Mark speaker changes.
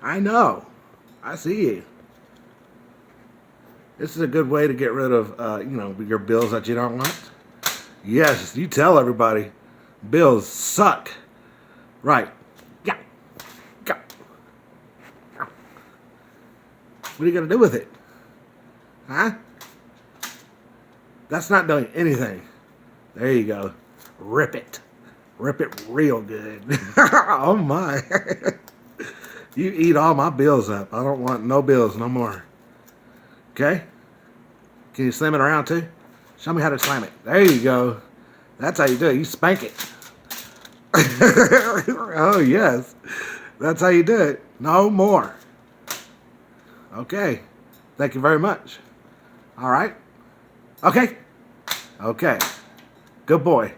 Speaker 1: I know. I see you. This is a good way to get rid of, your bills that you don't want. Yes, you tell everybody. Bills suck. Right. Yeah. Go. What are you going to do with it? Huh? That's not doing anything. There you go. Rip it. Rip it real good. Oh my. You eat all my bills up. I don't want no bills no more. Okay? Can you slam it around too? Show me how to slam it. There you go. That's how you do it. You spank it. Oh, yes. That's how you do it. No more. Okay. Thank you very much. All right. Okay. Okay. Good boy.